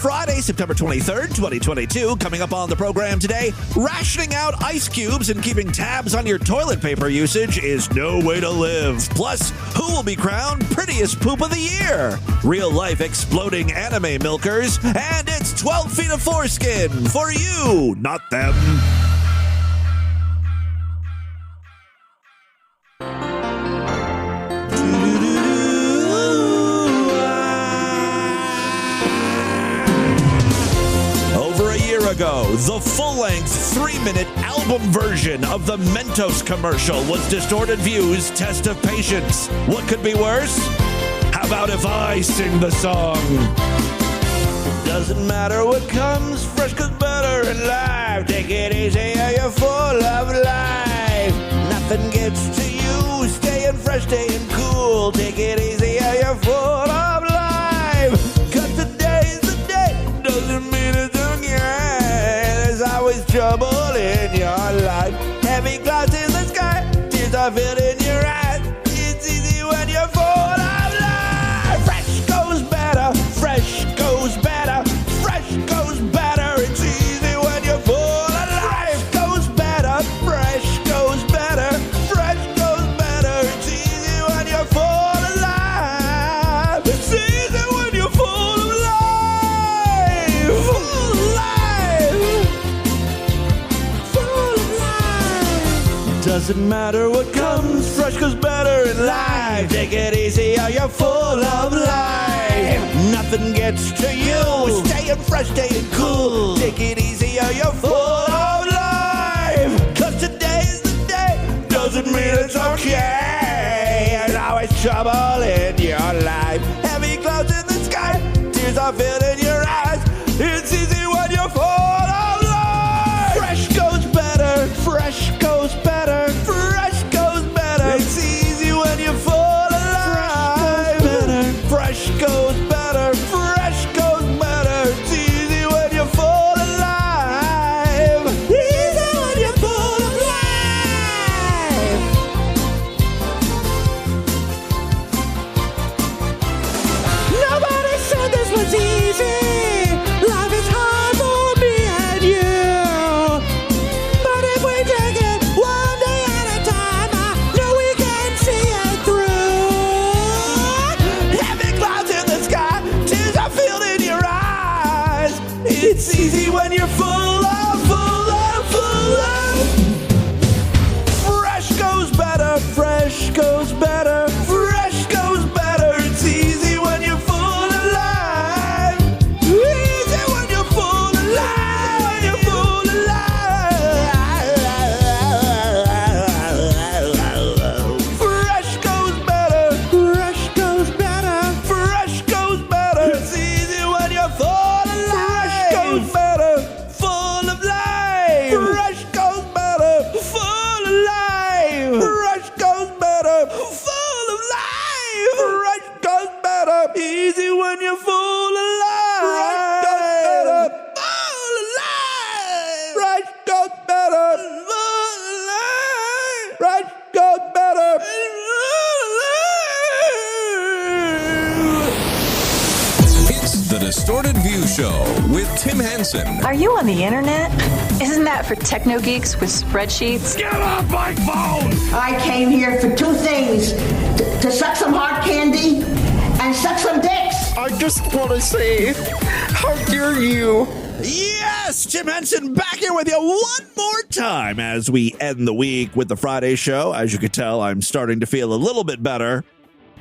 Friday, September 23rd, 2022. Coming up on the program today, rationing out ice cubes and keeping tabs on your toilet paper usage is no way to live. Plus, who will be crowned Prettiest Poop of the Year? Real-life exploding anime milkers, and it's 12 feet of foreskin for you, not them. Ago, the full-length 3-minute album version of the Mentos commercial was distorted views test of patience. What could be worse? How about if I sing the song? Doesn't matter what comes, fresh cause better in life. Take it easy, you're full of life. Nothing gets to you, staying fresh, staying cool. Take it easy, you're full of life. Cause today's the day, doesn't mean it's always trouble in your life. Heavy clouds in the sky, tears are filled in your eyes. It's easy when you're full of life. Fresh goes better, fresh goes better, fresh goes better. It's easy when you're full of life. Goes better, fresh goes better, fresh goes better. It's easy when you're full of life. It's easy when you're full of life. Doesn't matter what comes, fresh goes better in life. Take it easy, you're full of life. Nothing gets to you, staying fresh, staying cool. Take it easy, you're full of life. Cause today's the day, doesn't mean it's okay. There's always trouble in your life. Heavy clouds in the sky, tears are filled in your eyes. It's easy when you're full of life. Fresh goes better, fresh goes better, fresh goes better. It's easy when you're full of life. Fresh goes better, fresh goes better. It's easy when you're full of life. Easy when you're full of life. Nobody said this was easy. Life is hard for me and you. But if we take it one day at a time, I know we can see it through. Heavy clouds in the sky, tears are filled in your eyes. It's easy when you're full of. Fresh goes better, fresh goes better, fresh goes better. It's easy when you're full of life. Easy when you're full of life. When you're full of life. Fresh goes better, fresh goes better, fresh goes better. It's easy when you're full of life. Fresh goes better, full of life. Fresh goes better, full of life. Fresh goes better, full of life. Fresh goes better, easy when you're full of life. Fresh goes better, full of life. Fresh goes better, full of life. Fresh goes better, full of life. It's the Distorted View Show with Tim Henson. Are you on the internet? Isn't that for techno geeks with spreadsheets? Get off my phone! I came here for two things, to suck some hard candy and suck some dicks. I just want to say, how dare you? Yes, Jim Henson back here with you one more time as we end the week with the Friday show. As you can tell, I'm starting to feel a little bit better.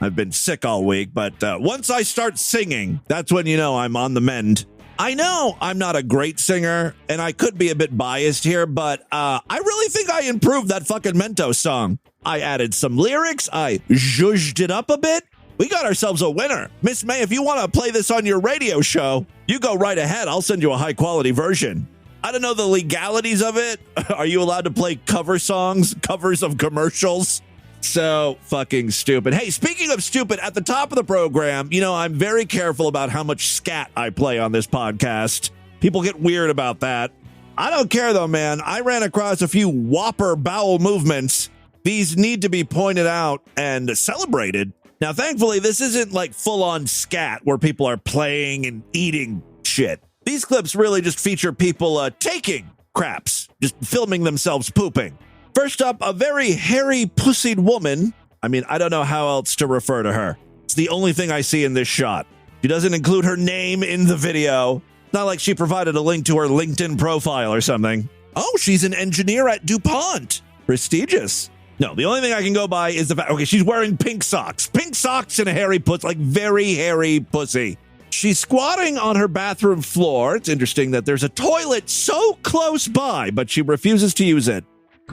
I've been sick all week, but once I start singing, that's when you know I'm on the mend. I know I'm not a great singer, and I could be a bit biased here, but I really think I improved that fucking Mentos song. I added some lyrics, I zhuzhed it up a bit. We got ourselves a winner. Miss May, if you want to play this on your radio show, you go right ahead. I'll send you a high-quality version. I don't know the legalities of it. Are you allowed to play cover songs, covers of commercials? So fucking stupid. Hey, speaking of stupid, at the top of the program, you know, I'm very careful about how much scat I play on this podcast. People get weird about that. I don't care, though, man. I ran across a few whopper bowel movements. These need to be pointed out and celebrated. Now, thankfully, this isn't like full-on scat where people are playing and eating shit. shit. These clips really just feature people taking craps, just filming themselves pooping. First up, a very hairy-pussied woman. I mean, I don't know how else to refer to her. It's the only thing I see in this shot. She doesn't include her name in the video. Not like she provided a link to her LinkedIn profile or something. Oh, she's an engineer at DuPont. Prestigious. No, the only thing I can go by is the fact, okay, she's wearing pink socks. Pink socks and a hairy pussy, like very hairy pussy. She's squatting on her bathroom floor. It's interesting that there's a toilet so close by, but she refuses to use it.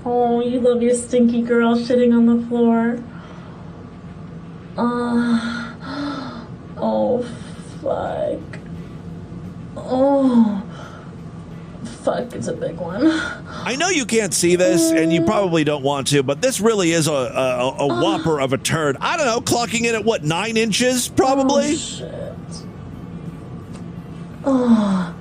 Oh, you love your stinky girl shitting on the floor. Oh, fuck. Oh, fuck, it's a big one. I know you can't see this, and you probably don't want to, but this really is a whopper of a turd. I don't know, clocking in at what, 9 inches, probably? Oh, shit. Oh.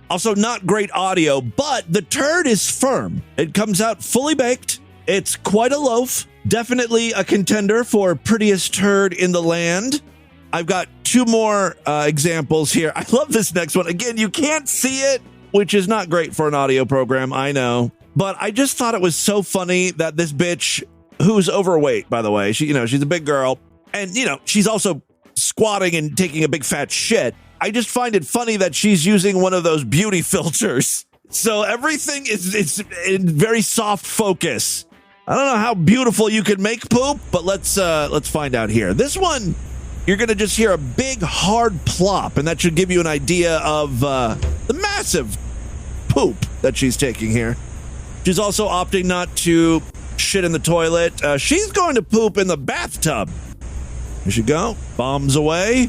Also, not great audio, but the turd is firm. It comes out fully baked. It's quite a loaf. Definitely a contender for prettiest turd in the land. I've got 2 more examples here. I love this next one. Again, you can't see it, which is not great for an audio program, I know. But I just thought it was so funny that this bitch, who's overweight, by the way, she's a big girl, and, she's also squatting and taking a big fat shit. I just find it funny that she's using one of those beauty filters. So everything is in very soft focus. I don't know how beautiful you can make poop, but let's find out here. This one, you're going to just hear a big hard plop, and that should give you an idea of the massive poop that she's taking here. She's also opting not to shit in the toilet. She's going to poop in the bathtub. There she go. Bombs away.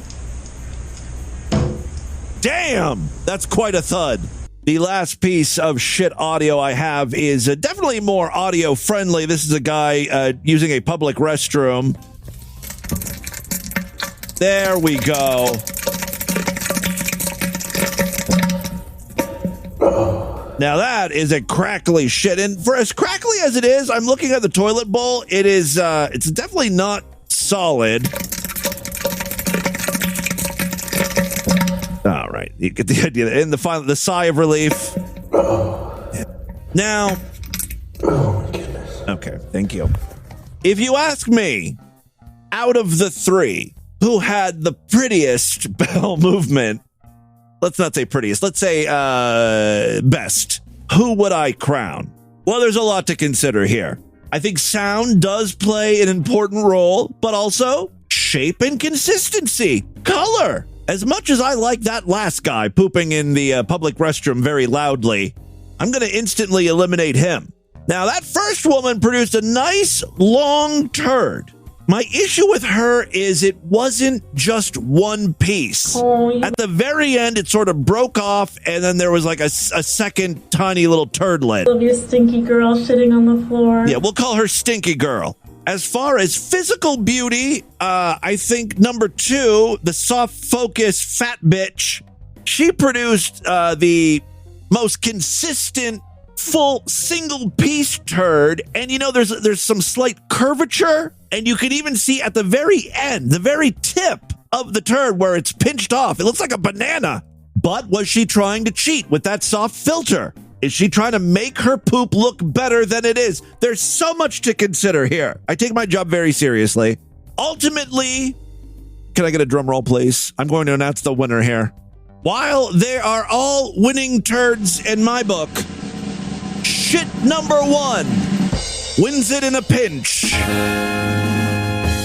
Damn, that's quite a thud. The last piece of shit audio I have is definitely more audio friendly. This is a guy using a public restroom. There we go. Now that is a crackly shit. And for as crackly as it is, I'm looking at the toilet bowl. It's definitely not solid. All right, you get the idea. And the sigh of relief. Now, oh my goodness. Okay, thank you. If you ask me, out of the 3, who had the prettiest bowel movement? Let's not say prettiest. Let's say best. Who would I crown? Well, there's a lot to consider here. I think sound does play an important role, but also shape and consistency, color. As much as I like that last guy pooping in the public restroom very loudly, I'm going to instantly eliminate him. Now, that first woman produced a nice long turd. My issue with her is it wasn't just one piece. Oh, At the very end, it sort of broke off, and then there was like a second tiny little turdlet. Love your stinky girl shitting on the floor. Yeah, we'll call her Stinky Girl. As far as physical beauty, I think number 2, the soft focus fat bitch, she produced the most consistent full single piece turd. And there's some slight curvature, and you can even see at the very end, the very tip of the turd where it's pinched off. It looks like a banana. But was she trying to cheat with that soft filter? Is she trying to make her poop look better than it is? There's so much to consider here. I take my job very seriously. Ultimately, can I get a drum roll, please? I'm going to announce the winner here. While they are all winning turds in my book, shit number 1 wins it in a pinch.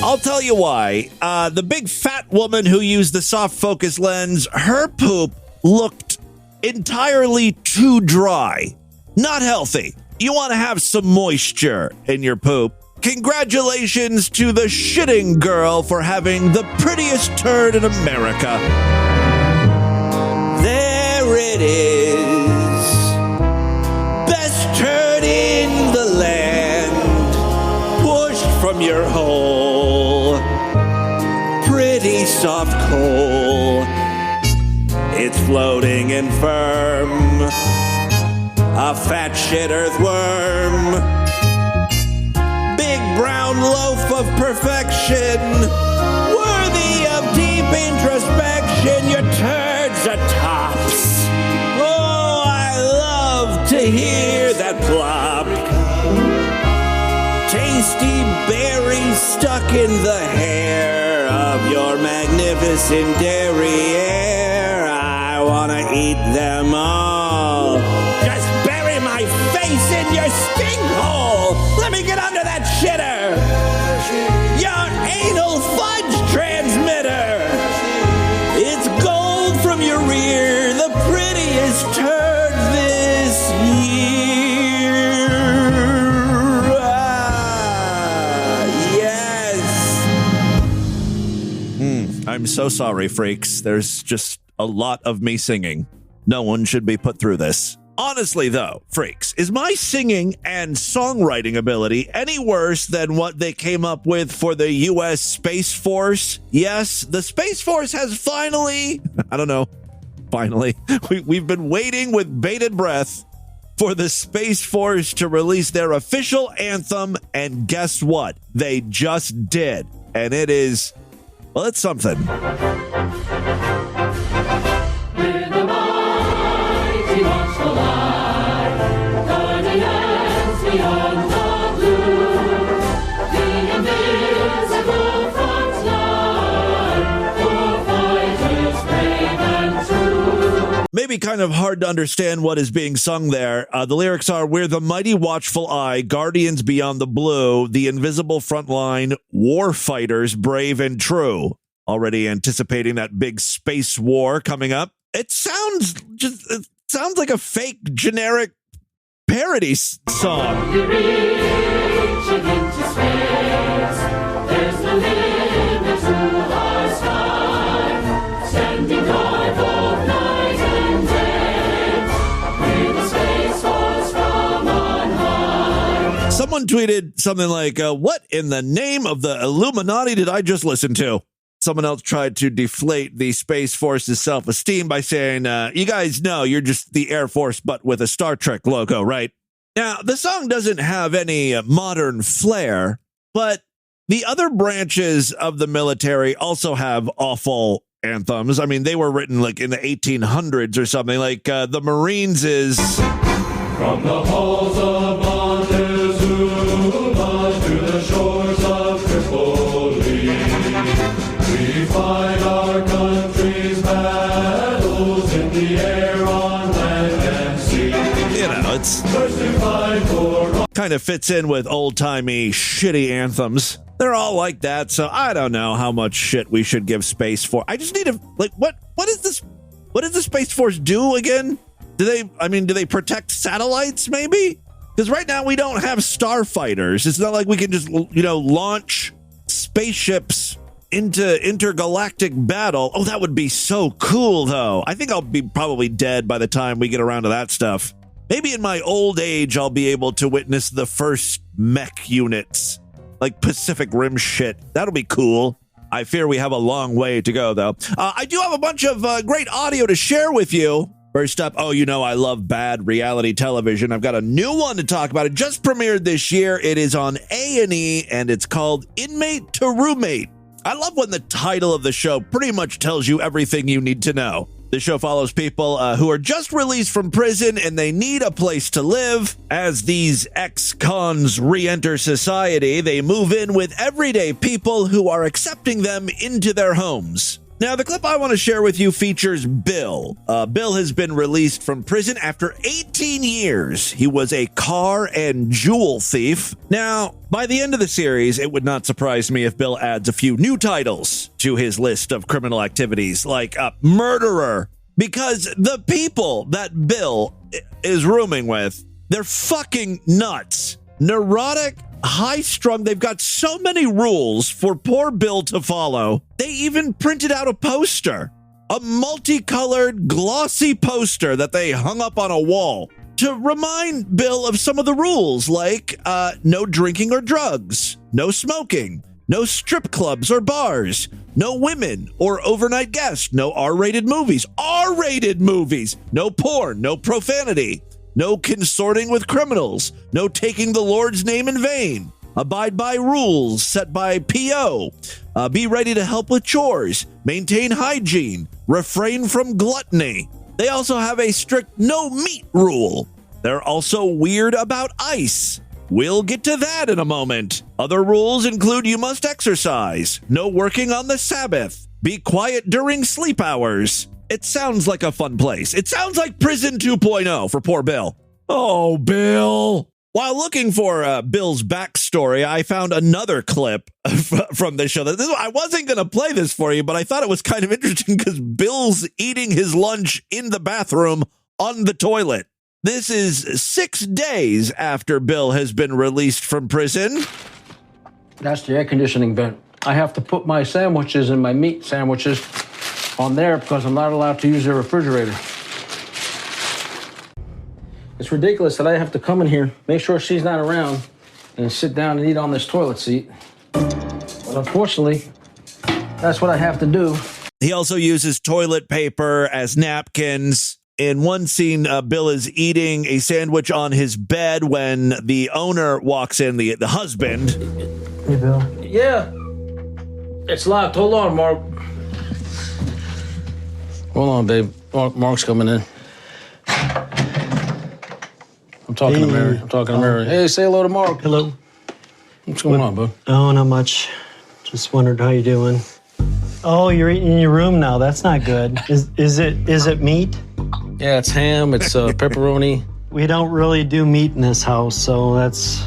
I'll tell you why. The big fat woman who used the soft focus lens, her poop looked entirely too dry. Not healthy. You want to have some moisture in your poop. Congratulations to the shitting girl for having the prettiest turd in America. There it is. Best turd in the land. Pushed from your hole. Pretty soft coal. It's floating and firm, a fat shit earthworm, big brown loaf of perfection, worthy of deep introspection. Your turds are tops. lettuce and derriere. I want to eat them all. Just bury my face in your stink hole. Let me get under that shitter. Your anal fudge transmitter. It's gold from your rear, the prettiest turd this year. Yes. I'm so sorry, freaks. There's just a lot of me singing. No one should be put through this. Honestly, though, freaks, is my singing and songwriting ability any worse than what they came up with for the U.S. Space Force? Yes, the Space Force has finally, we've been waiting with bated breath for the Space Force to release their official anthem, and guess what? They just did. And it is, well, it's something. Maybe kind of hard to understand what is being sung there. The lyrics are, we're the mighty watchful eye, guardians beyond the blue, the invisible front line, war fighters, brave and true. Already anticipating that big space war coming up. It sounds like a fake generic parody song. You're reaching into space. There's no limit to our sky. Standing guard both night and day. We're the Space Force from on high. Someone tweeted something like, what in the name of the Illuminati did I just listen to? Someone else tried to deflate the Space Force's self-esteem by saying, you guys know you're just the Air Force, but with a Star Trek logo, right? Now, the song doesn't have any modern flair, but the other branches of the military also have awful anthems. I mean, they were written like in the 1800s or something. Like the Marines is... From the halls of Montezuma to the shores of Tripoli, we fight our country's battles in the air, on land and sea. You know, it's kind of fits in with old-timey shitty anthems. They're all like that, so I don't know how much shit we should give Space Force. I just need to, like, what is this? What does the Space Force do again? Do they protect satellites, maybe? Because right now we don't have starfighters. It's not like we can just, launch spaceships into intergalactic battle. Oh, that would be so cool, though. I think I'll be probably dead by the time we get around to that stuff. Maybe in my old age, I'll be able to witness the first mech units, like Pacific Rim shit. That'll be cool. I fear we have a long way to go, though. I do have a bunch of great audio to share with you. First up, I love bad reality television. I've got a new one to talk about. It just premiered this year. It is on A&E, and it's called Inmate to Roommate. I love when the title of the show pretty much tells you everything you need to know. The show follows people who are just released from prison and they need a place to live. As these ex-cons re-enter society, they move in with everyday people who are accepting them into their homes. Now, the clip I want to share with you features Bill. Bill has been released from prison after 18 years. He was a car and jewel thief. Now, by the end of the series, it would not surprise me if Bill adds a few new titles to his list of criminal activities, like murderer, because the people that Bill is rooming with, they're fucking nuts. Neurotic, high-strung. They've got so many rules for poor Bill to follow. They even printed out a poster, a multicolored, glossy poster that they hung up on a wall to remind Bill of some of the rules, like no drinking or drugs, no smoking, no strip clubs or bars, no women or overnight guests, no R-rated movies, no porn, no profanity, no consorting with criminals, no taking the Lord's name in vain, abide by rules set by PO, be ready to help with chores, maintain hygiene, refrain from gluttony. They also have a strict no meat rule. They're also weird about ice. We'll get to that in a moment. Other rules include you must exercise, no working on the Sabbath, Be quiet during sleep hours. It sounds like a fun place. It sounds like Prison 2.0 for poor Bill. Oh, Bill. While looking for Bill's backstory, I found another clip from the show. I wasn't going to play this for you, but I thought it was kind of interesting because Bill's eating his lunch in the bathroom on the toilet. This is 6 days after Bill has been released from prison. That's the air conditioning vent. I have to put my sandwiches and my meat sandwiches on there because I'm not allowed to use the refrigerator. It's ridiculous that I have to come in here, make sure she's not around, and sit down and eat on this toilet seat. But unfortunately, that's what I have to do. He also uses toilet paper as napkins. In one scene, Bill is eating a sandwich on his bed when the owner walks in, the husband. Hey, Bill. Yeah. It's locked. Hold on, Mark. Hold on, babe. Mark's coming in. I'm talking to Mary. Hey, say hello to Mark. Hello. What's going on, bud? Oh, not much. Just wondered how you're doing. Oh, you're eating in your room now. That's not good. Is it meat? Yeah, it's ham. It's pepperoni. We don't really do meat in this house, so that's...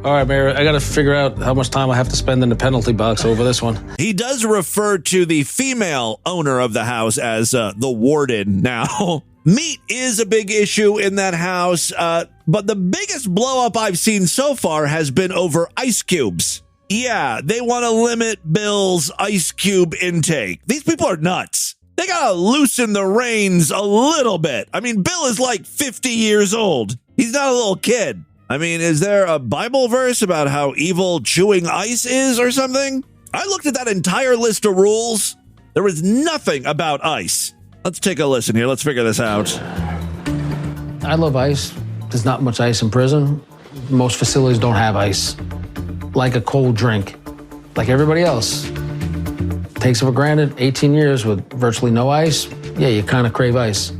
All right, Mary, I got to figure out how much time I have to spend in the penalty box over this one. He does refer to the female owner of the house as the warden now. Meat is a big issue in that house, but the biggest blow-up I've seen so far has been over ice cubes. Yeah, they want to limit Bill's ice cube intake. These people are nuts. They got to loosen the reins a little bit. I mean, Bill is like 50 years old. He's not a little kid. I mean, is there a Bible verse about how evil chewing ice is or something? I looked at that entire list of rules. There was nothing about ice. Let's take a listen here. Let's figure this out. I love ice. There's not much ice in prison. Most facilities don't have ice. Like a cold drink. Like everybody else. Takes it for granted, 18 years with virtually no ice. Yeah, you kind of crave ice.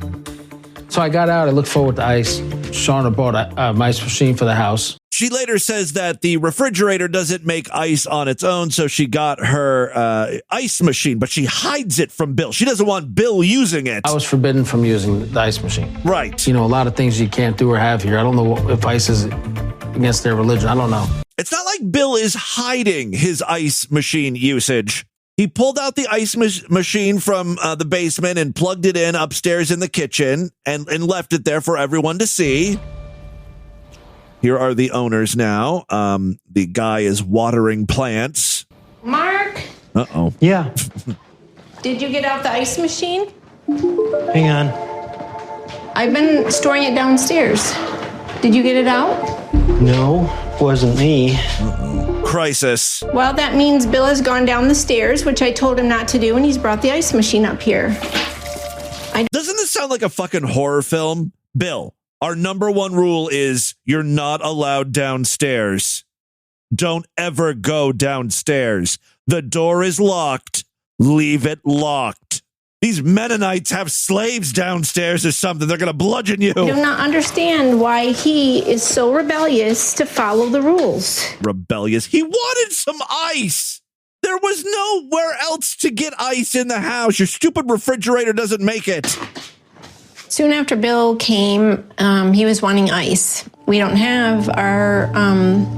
So I got out, I looked forward to ice. Shauna bought an ice machine for the house. She later says that the refrigerator doesn't make ice on its own, so she got her ice machine, but she hides it from Bill. She doesn't want Bill using it. I was forbidden from using the ice machine. Right. You know, a lot of things you can't do or have here. I don't know if ice is against their religion. I don't know. It's not like Bill is hiding his ice machine usage. He pulled out the ice machine from the basement and plugged it in upstairs in the kitchen and left it there for everyone to see. Here are the owners now. The guy is watering plants. Mark? Uh-oh. Yeah. Did you get out the ice machine? Hang on. I've been storing it downstairs. Did you get it out? No, wasn't me. Crisis. Well, that means Bill has gone down the stairs, which I told him not to do, and he's brought the ice machine up here. Doesn't this sound like a fucking horror film? Bill, our number one rule is you're not allowed downstairs. Don't ever go downstairs. The door is locked. Leave it locked. These Mennonites have slaves downstairs or something. They're going to bludgeon you. I do not understand why he is so rebellious to follow the rules. Rebellious. He wanted some ice. There was nowhere else to get ice in the house. Your stupid refrigerator doesn't make it. Soon after Bill came, he was wanting ice. We don't have our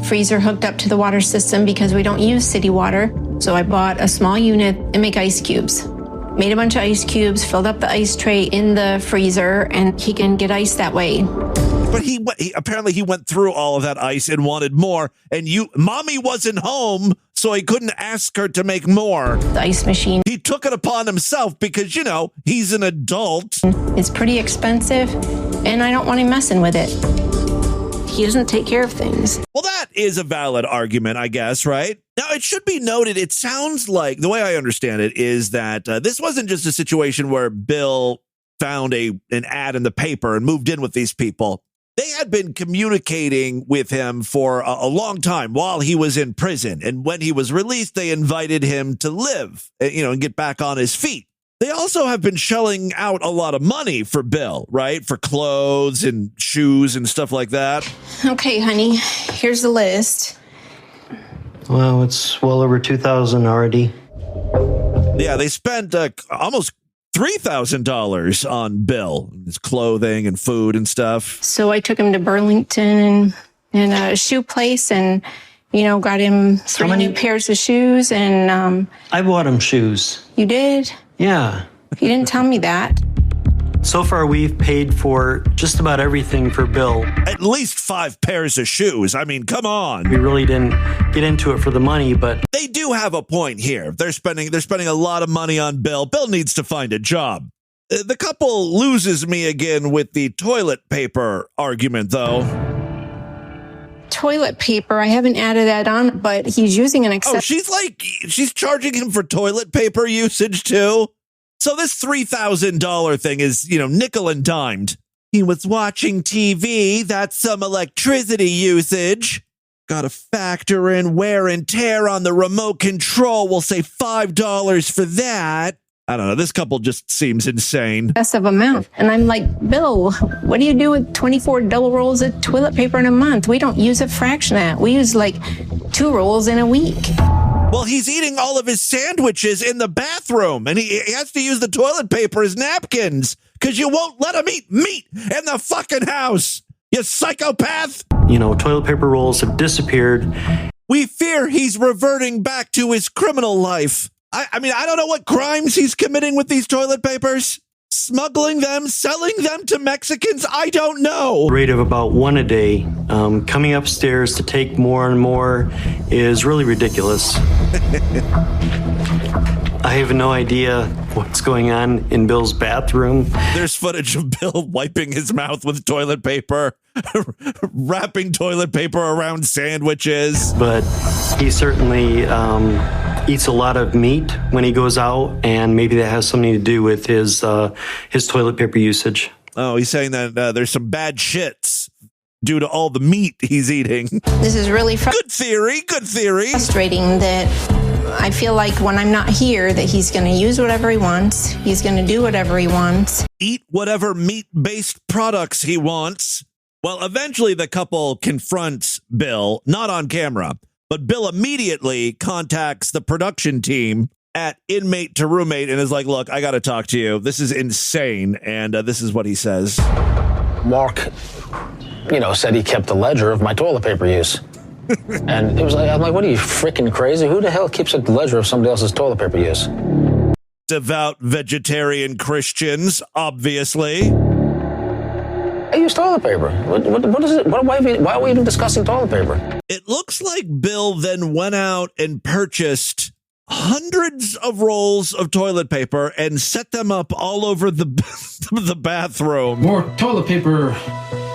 freezer hooked up to the water system because we don't use city water. So I bought a small unit and make ice cubes. Made a bunch of ice cubes, filled up the ice tray in the freezer, and he can get ice that way. But he apparently went through all of that ice and wanted more, and mommy wasn't home, so he couldn't ask her to make more. The ice machine. He took it upon himself because, he's an adult. It's pretty expensive, and I don't want him messing with it. He doesn't take care of things. Well, that is a valid argument, I guess, right? Now, it should be noted, it sounds like, the way I understand it, is that this wasn't just a situation where Bill found an ad in the paper and moved in with these people. They had been communicating with him for a long time while he was in prison. And when he was released, they invited him to live, and get back on his feet. They also have been shelling out a lot of money for Bill, right? For clothes and shoes and stuff like that. Okay, honey, here's the list. Well, it's well over 2,000 already. Yeah, they spent almost $3,000 on Bill, his clothing and food and stuff. So I took him to Burlington and a shoe place and, got him 3 new pairs of shoes. And I bought him shoes. You did? Yeah. You didn't tell me that. So far, we've paid for just about everything for Bill. At least 5 pairs of shoes. I mean, come on. We really didn't get into it for the money, but they do have a point here. They're spending a lot of money on Bill. Bill needs to find a job. The couple loses me again with the toilet paper argument, though. Toilet paper, I haven't added that on, but he's using an accessory. Oh, she's charging him for toilet paper usage, too? So this $3,000 thing is, nickel and dimed. He was watching TV. That's some electricity usage. Got to factor in wear and tear on the remote control. We'll say $5 for that. I don't know. This couple just seems insane. Excessive amount. And I'm like, Bill, what do you do with 24 double rolls of toilet paper in a month? We don't use a fraction of that. We use like 2 rolls in a week. Well, he's eating all of his sandwiches in the bathroom, and he has to use the toilet paper as napkins because you won't let him eat meat in the fucking house, you psychopath. Toilet paper rolls have disappeared. We fear he's reverting back to his criminal life. I mean, I don't know what crimes he's committing with these toilet papers. Smuggling them, selling them to Mexicans, I don't know. Rate of about 1 a day. Coming upstairs to take more and more is really ridiculous. I have no idea what's going on in Bill's bathroom. There's footage of Bill wiping his mouth with toilet paper, wrapping toilet paper around sandwiches. But he certainly eats a lot of meat when he goes out, and maybe that has something to do with his toilet paper usage. Oh, he's saying that there's some bad shits due to all the meat he's eating. This is really Good theory. frustrating that I feel like when I'm not here that he's going to use whatever he wants. He's going to do whatever he wants. Eat whatever meat-based products he wants. Well, eventually the couple confronts Bill, not on camera, but Bill immediately contacts the production team at Inmate to Roommate and is like, look, I got to talk to you. This is insane. And this is what he says. Mark, said he kept a ledger of my toilet paper use. And it was like, I'm like, what are you, freaking crazy? Who the hell keeps a ledger of somebody else's toilet paper use? Devout vegetarian Christians, obviously. I use toilet paper. What is it? Why are we even discussing toilet paper? It looks like Bill then went out and purchased hundreds of rolls of toilet paper and set them up all over the bathroom. More toilet paper.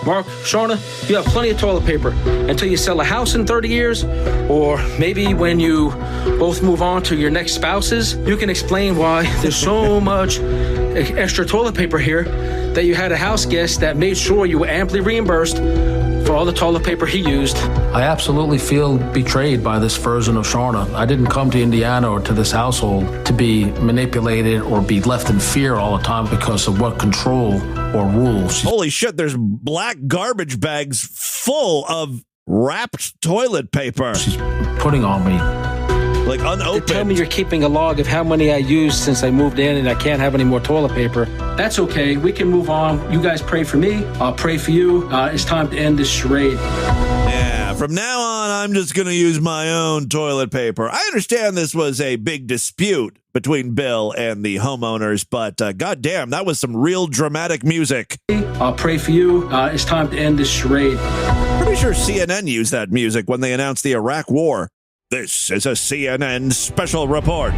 Mark, Shauna, you have plenty of toilet paper until you sell a house in 30 years, or maybe when you both move on to your next spouses, you can explain why there's so much extra toilet paper here that you had a house guest that made sure you were amply reimbursed for all the toilet paper he used. I absolutely feel betrayed by this version of Shauna. I didn't come to Indiana or to this household to be manipulated or be left in fear all the time because of what control or rules. Holy shit, there's black garbage bags full of wrapped toilet paper. She's putting on me. Like unopened. They tell me you're keeping a log of how many I used since I moved in and I can't have any more toilet paper. That's okay. We can move on. You guys pray for me. I'll pray for you. It's time to end this charade. Yeah, from now on, I'm just going to use my own toilet paper. I understand this was a big dispute between Bill and the homeowners, but goddamn, that was some real dramatic music. I'll pray for you. It's time to end this charade. Pretty sure CNN used that music when they announced the Iraq War. This is a CNN special report.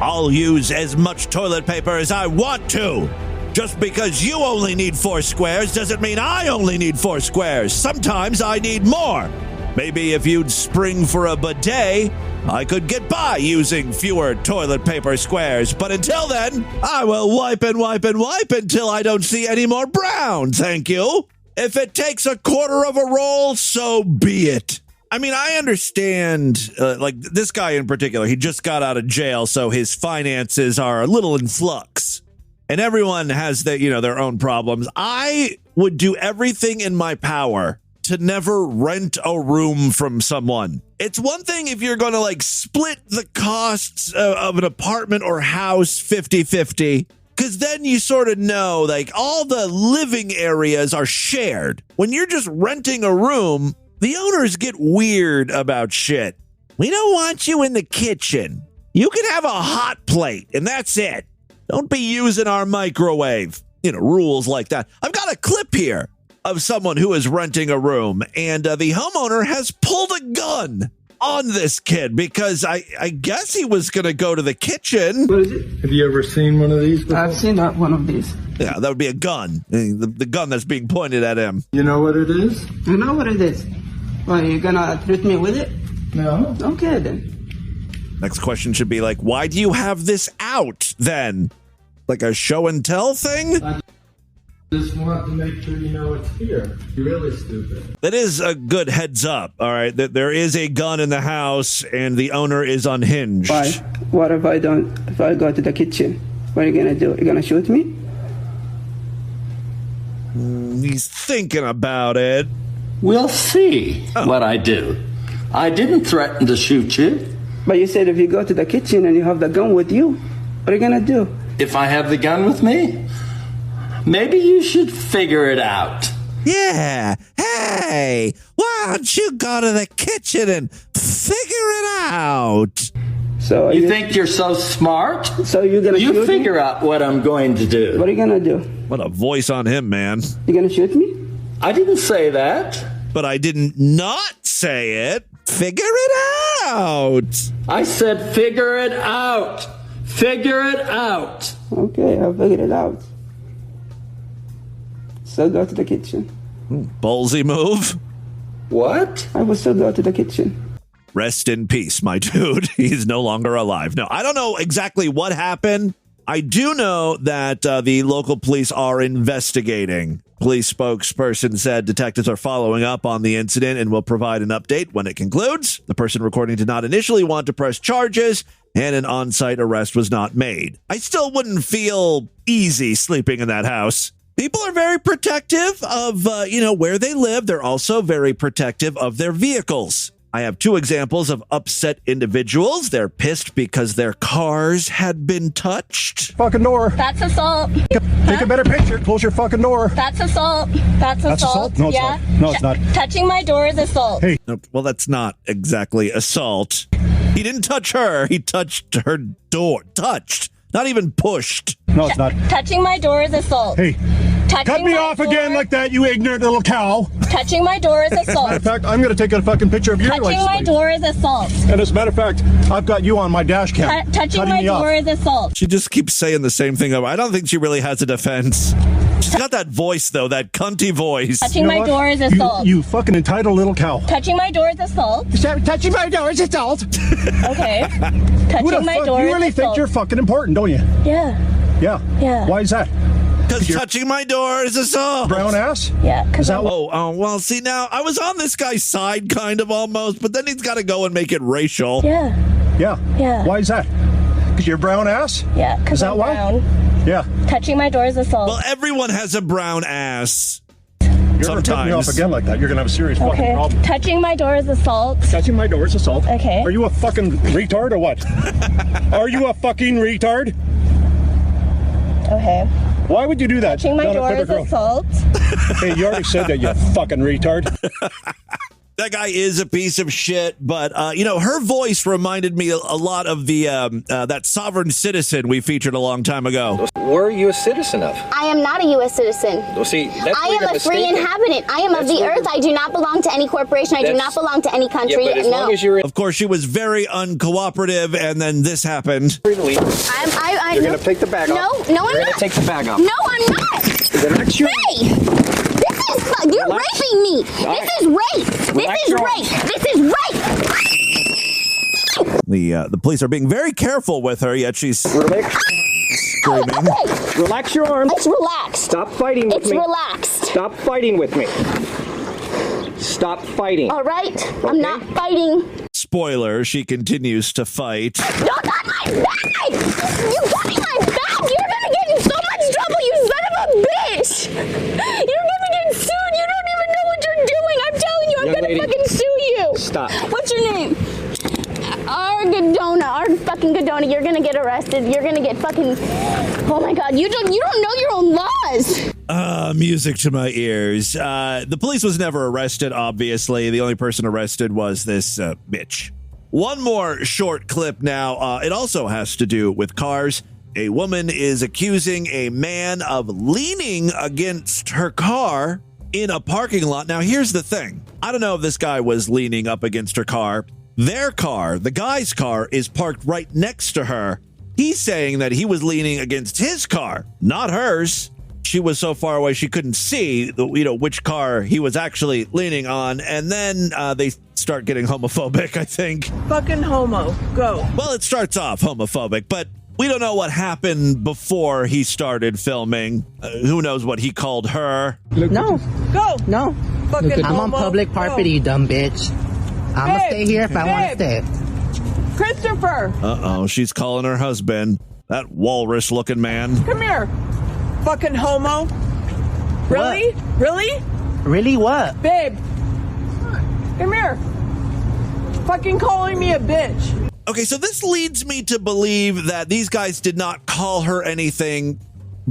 I'll use as much toilet paper as I want to. Just because you only need 4 squares doesn't mean I only need 4 squares. Sometimes I need more. Maybe if you'd spring for a bidet, I could get by using fewer toilet paper squares. But until then, I will wipe and wipe and wipe until I don't see any more brown, thank you. If it takes a quarter of a roll, so be it. I mean, I understand, like this guy in particular, he just got out of jail, so his finances are a little in flux. And everyone has their own problems. I would do everything in my power to never rent a room from someone. It's one thing if you're going to like split the costs of an apartment or house 50-50, because then you sort of know like all the living areas are shared. When you're just renting a room, the owners get weird about shit. We don't want you in the kitchen. You can have a hot plate and that's it. Don't be using our microwave. You know, rules like that. I've got a clip here of someone who is renting a room, and the homeowner has pulled a gun on this kid because I guess he was going to go to the kitchen. What is it? Have you ever seen one of these before? I've seen one of these. Yeah, that would be a gun. The gun that's being pointed at him. You know what it is? You know what it is. Well, you gonna treat me with it? No. Okay, then. Next question should be like, why do you have this out then? Like a show and tell thing? I just want to make sure you know it's here. You're really stupid. That is a good heads up, all right? That there is a gun in the house and the owner is unhinged. Why? What if I go to the kitchen? What are you gonna do? You gonna shoot me? He's thinking about it. We'll see what I do. I didn't threaten to shoot you. But you said if you go to the kitchen and you have the gun with you, what are you gonna do? If I have the gun with me, maybe you should figure it out. Yeah. Hey, why don't you go to the kitchen and figure it out? So you think you're so smart? So you're gonna shoot me? Figure out what I'm going to do. What are you gonna do? What a voice on him, man. You gonna shoot me? I didn't say that. But I didn't not say it. Figure it out. I said figure it out. Figure it out. Okay, I'll figure it out. So go to the kitchen. Ballsy move. What? I will still go to the kitchen. Rest in peace, my dude. He's no longer alive. No, I don't know exactly what happened. I do know that the local police are investigating. Police spokesperson said detectives are following up on the incident and will provide an update when it concludes. The person recording did not initially want to press charges, and an on-site arrest was not made. I still wouldn't feel easy sleeping in that house. People are very protective of, where they live. They're also very protective of their vehicles. I have two examples of upset individuals. They're pissed because their cars had been touched. Fucking door. That's assault. Take a better picture. Close your fucking door. That's assault. That's assault. No, it's not. No, it's not. Touching my door is assault. Hey. Well, that's not exactly assault. He didn't touch her. He touched her door. Touched. Not even pushed. No, it's not. Touching my door is assault. Hey. Cut me off again like that, you ignorant little cow. Touching my door is assault. Matter of fact, I'm going to take a fucking picture of your license plate. Touching my door is assault. And as a matter of fact, I've got you on my dash cam. Touching my door is assault. She just keeps saying the same thing. I don't think she really has a defense. She's got that voice, though, that cunty voice. Touching my door is assault. You fucking entitled little cow. Touching my door is assault. Touching my door is assault. Okay. Touching my door is assault. You really think you're fucking important, don't you? Yeah. Yeah. Yeah. Why is that? Because touching my door is assault. Brown ass? Yeah. Is that well, see, now, I was on this guy's side, kind of, almost, but then he's got to go and make it racial. Yeah. Yeah. Yeah. Why is that? Because you're brown ass? Yeah, because I'm brown. Yeah. Touching my door is assault. Well, everyone has a brown ass. You're sometimes. Ever me off again like that, you're going to have a serious fucking problem. Touching my door is assault. Touching my door is assault. Okay. Are you a fucking retard or what? Are you a fucking retard? Okay. Why would you do that? Touching my door is assault. Hey, you already said that, you fucking retard. That guy is a piece of shit, but, her voice reminded me a lot of the that sovereign citizen we featured a long time ago. Where are you a citizen of? I am not a U.S. citizen. Well, see, that's I am a free inhabitant. I am of the earth. I do not belong to any corporation. I do not belong to any country. Yeah, but as long as you're Of course, she was very uncooperative, and then this happened. You're going to take the bag off. No, I'm not. You're going to take the bag off. No, I'm not. Hey! You're raping me. This is rape. This is rape. This is rape. The police are being very careful with her, yet she's screaming. Relax your arms. It's relaxed. Stop fighting with me. It's relaxed. Stop fighting with me. Stop fighting. All right. Okay. I'm not fighting. Spoiler, she continues to fight. You got my bag! You got my bag! You're gonna get in so much trouble, you son of a bitch! You're gonna get sued! You don't even know what you're doing! I'm don't, you're gonna get arrested. You're gonna get fucking. Oh my God, you don't know your own laws. Music to my ears. The police was never arrested, obviously. The only person arrested was this bitch. One more short clip now. It also has to do with cars. A woman is accusing a man of leaning against her car in a parking lot. Now, here's the thing. I don't know if this guy was leaning up against her car. Their car, the guy's car, is parked right next to her. He's saying that he was leaning against his car, not hers. She was so far away she couldn't see which car he was actually leaning on. And then they start getting homophobic, I think. Fucking homo. Go. Well, it starts off homophobic, but we don't know what happened before he started filming. Who knows what he called her? No. Go. No. Fucking I'm on homo. public property, you dumb bitch. I'm gonna stay here if I want to stay. Christopher. Uh-oh, she's calling her husband. That walrus-looking man. Come here. Fucking homo. Really? What? Really? Really what? Babe. Come here. Fucking calling me a bitch. Okay, so this leads me to believe that these guys did not call her anything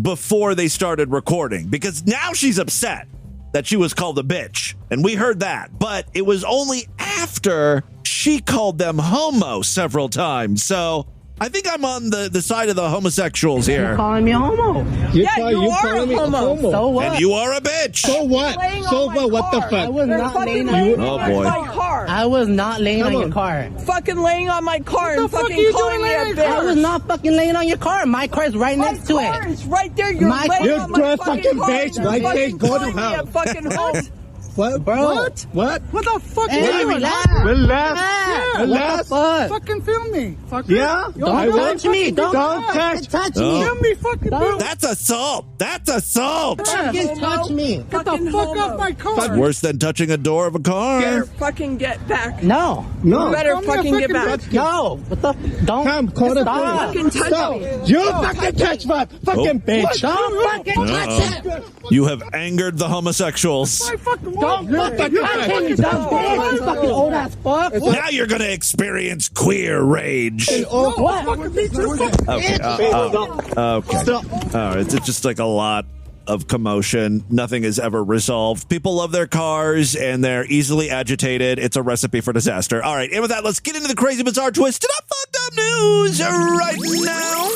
before they started recording, because now she's upset that she was called a bitch. And we heard that, but it was only after she called them homo several times. So I think I'm on the side of the homosexuals here. You're calling me a homo. You are a homo. So what? And you are a bitch. So what? So what? What the fuck? I was not laying on your car. Oh boy. My car. I was not laying on your car. Fucking laying on my car and fucking calling me a bitch. I was not fucking laying on your car. My car is right next to it. My car is right there. You're My laying car- on my You're a fucking fucking car. bitch. You're White fucking bitch, go to calling me hell. a fucking homo. What? Bro. What? What the fuck? Hey, relax. Relax. Relax. What the fuck? Fucking film me. Fucker. Yeah? Don't touch me. Don't touch me. Film me. Fucking film. That's assault. That's assault. Fucking touch me. Get the fuck off my car. Worse than touching a door of a car. Fucking get back. No. You better fucking get back. No. What the? Don't. Come, call the Stop. Fucking touch me. You fucking touch my fucking bitch. Don't fucking touch it. You have angered the homosexuals. Don't fucking touch it, you dumb bitch. You fucking old ass fuck. Now you're going to experience queer rage. What? Okay. Okay. All right. It's just like a lot of commotion. Nothing is ever resolved. People love their cars and they're easily agitated. It's a recipe for disaster. All right. And with that, let's get into the crazy, bizarre, twisted up, fucked up news right now.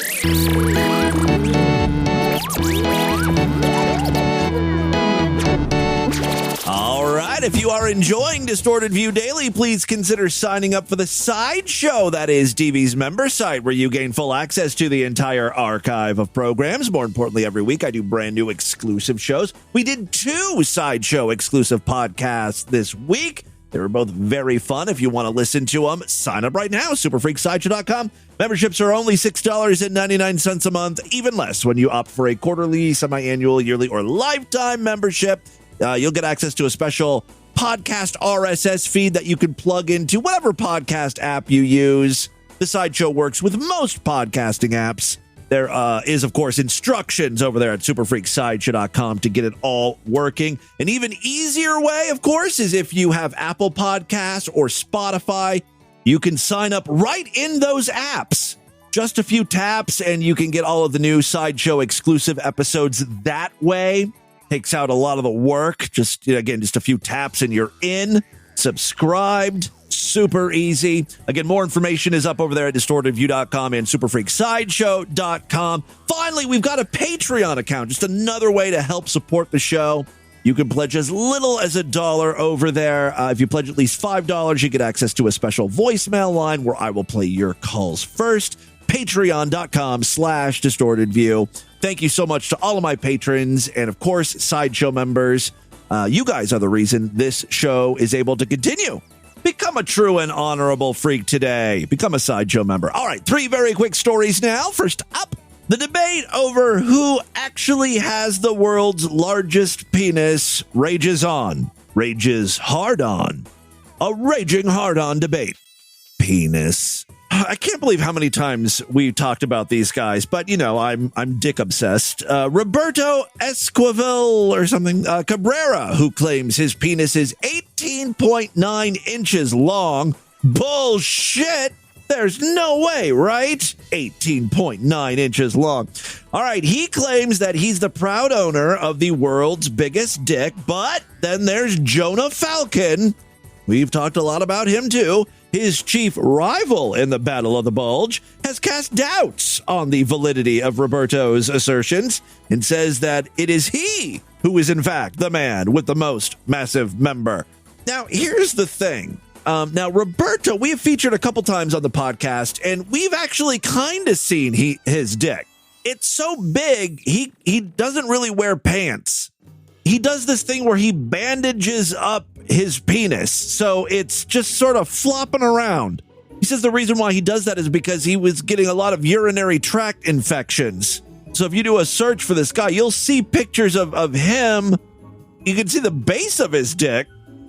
All right, if you are enjoying Distorted View Daily, please consider signing up for the Sideshow. That is DV's member site where you gain full access to the entire archive of programs. More importantly, every week I do brand new exclusive shows. We did 2 Sideshow exclusive podcasts this week. They were both very fun. If you want to listen to them, sign up right now, superfreaksideshow.com. Memberships are only $6.99 a month, even less when you opt for a quarterly, semi-annual, yearly, or lifetime membership. You'll get access to a special podcast RSS feed that you can plug into whatever podcast app you use. The Sideshow works with most podcasting apps. There is, of course, instructions over there at superfreaksideshow.com to get it all working. An even easier way, of course, is if you have Apple Podcasts or Spotify, you can sign up right in those apps. Just a few taps, and you can get all of the new Sideshow exclusive episodes that way. Takes out a lot of the work. Just a few taps and you're in. Subscribed. Super easy. Again, more information is up over there at distortedview.com and superfreaksideshow.com. Finally, we've got a Patreon account. Just another way to help support the show. You can pledge as little as $1 over there. If you pledge at least $5, you get access to a special voicemail line where I will play your calls first. Patreon.com/distortedview. Thank you so much to all of my patrons and, of course, Sideshow members. You guys are the reason this show is able to continue. Become a true and honorable freak today. Become a Sideshow member. All right, 3 very quick stories now. First up, the debate over who actually has the world's largest penis rages on. Rages hard on. A raging hard-on debate. Penis. I can't believe how many times we've talked about these guys, but, I'm dick obsessed. Roberto Esquivel or something, Cabrera, who claims his penis is 18.9 inches long. Bullshit. There's no way, right? 18.9 inches long. All right, he claims that he's the proud owner of the world's biggest dick, but then there's Jonah Falcon. We've talked a lot about him too. His chief rival in the Battle of the Bulge has cast doubts on the validity of Roberto's assertions and says that it is he who is in fact the man with the most massive member. Now, here's the thing. Now, Roberto, we have featured a couple times on the podcast, and we've actually kind of seen his dick. It's so big, he doesn't really wear pants. He does this thing where he bandages up his penis, so it's just sort of flopping around. He says the reason why he does that is because he was getting a lot of urinary tract infections. So if you do a search for this guy, you'll see pictures of him. You can see the base of his dick,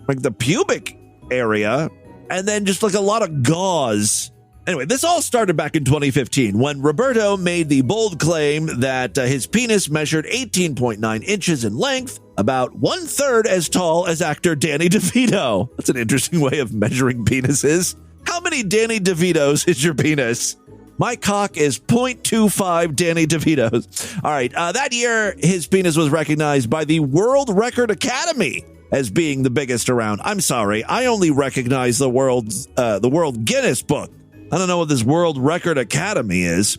like the pubic area, and then just like a lot of gauze. Anyway, this all started back in 2015 when Roberto made the bold claim that his penis measured 18.9 inches in length, about 1/3 as tall as actor Danny DeVito. That's an interesting way of measuring penises. How many Danny DeVitos is your penis? My cock is 0.25 Danny DeVitos. All right, that year, his penis was recognized by the World Record Academy as being the biggest around. I'm sorry, I only recognize the World Guinness Book. I don't know what this World Record Academy is.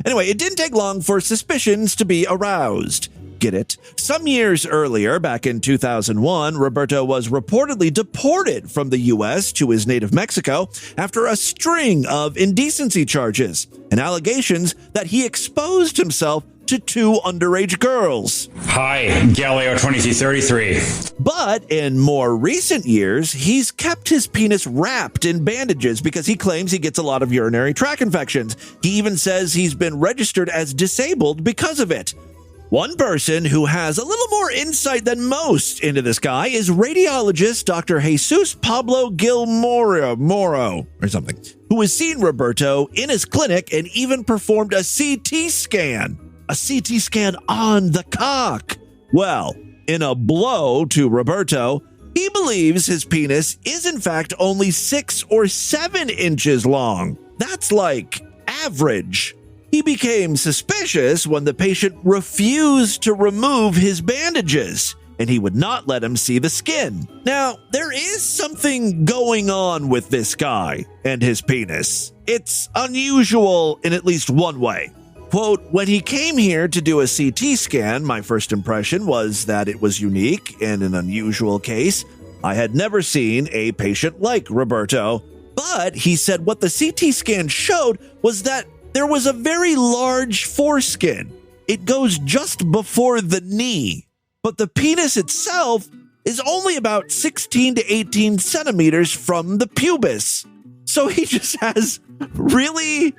Anyway, it didn't take long for suspicions to be aroused. Get it? Some years earlier, back in 2001, Roberto was reportedly deported from the U.S. to his native Mexico after a string of indecency charges and allegations that he exposed himself to 2 underage girls. Hi, Galileo 2333. But in more recent years, he's kept his penis wrapped in bandages because he claims he gets a lot of urinary tract infections. He even says he's been registered as disabled because of it. One person who has a little more insight than most into this guy is radiologist Dr. Jesus Pablo Gilmoro, or something, who has seen Roberto in his clinic and even performed a CT scan. A CT scan on the cock. Well, in a blow to Roberto, he believes his penis is in fact only 6 or 7 inches long. That's like average. He became suspicious when the patient refused to remove his bandages, and he would not let him see the skin. Now, there is something going on with this guy and his penis. It's unusual in at least one way. Quote, when he came here to do a CT scan, my first impression was that it was unique and an unusual case. I had never seen a patient like Roberto. But he said what the CT scan showed was that there was a very large foreskin. It goes just before the knee, but the penis itself is only about 16 to 18 centimeters from the pubis. So he just has really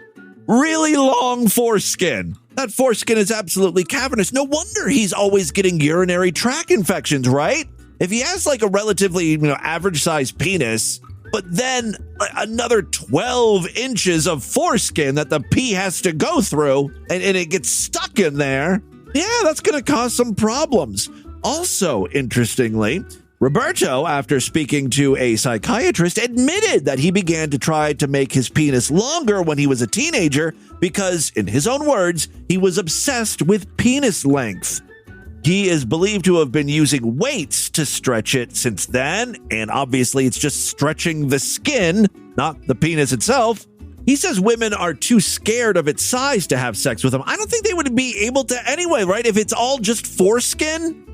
long foreskin. That foreskin is absolutely cavernous. No wonder he's always getting urinary tract infections, right? If he has like a relatively average sized penis, but then another 12 inches of foreskin that the pee has to go through and it gets stuck in there, yeah, that's going to cause some problems. Also, interestingly, Roberto, after speaking to a psychiatrist, admitted that he began to try to make his penis longer when he was a teenager because, in his own words, he was obsessed with penis length. He is believed to have been using weights to stretch it since then, and obviously it's just stretching the skin, not the penis itself. He says women are too scared of its size to have sex with him. I don't think they would be able to anyway, right? If it's all just foreskin,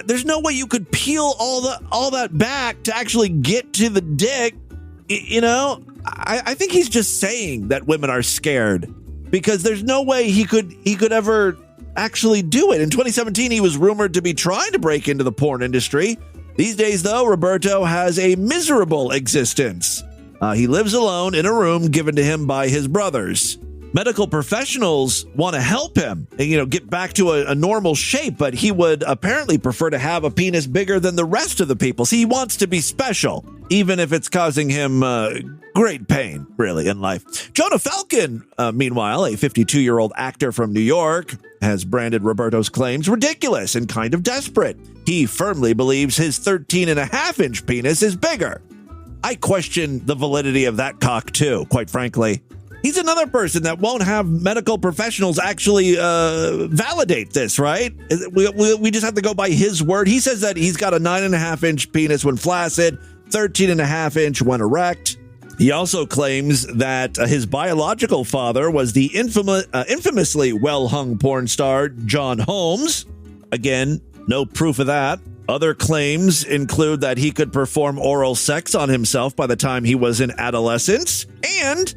there's no way you could peel all that back to actually get to the dick. I think he's just saying that women are scared because there's no way he could ever actually do it. In 2017, he was rumored to be trying to break into the porn industry. These days, though, Roberto has a miserable existence. He lives alone in a room given to him by his brothers. Medical professionals want to help him and, get back to a normal shape, but he would apparently prefer to have a penis bigger than the rest of the people. See, he wants to be special, even if it's causing him great pain, really, in life. Jonah Falcon, meanwhile, a 52-year-old actor from New York, has branded Roberto's claims ridiculous and kind of desperate. He firmly believes his 13.5-inch penis is bigger. I question the validity of that cock too, quite frankly. He's another person that won't have medical professionals actually validate this, right? We just have to go by his word. He says that he's got a 9.5-inch penis when flaccid, 13.5-inch when erect. He also claims that his biological father was the infamously well-hung porn star John Holmes. Again, no proof of that. Other claims include that he could perform oral sex on himself by the time he was in adolescence. And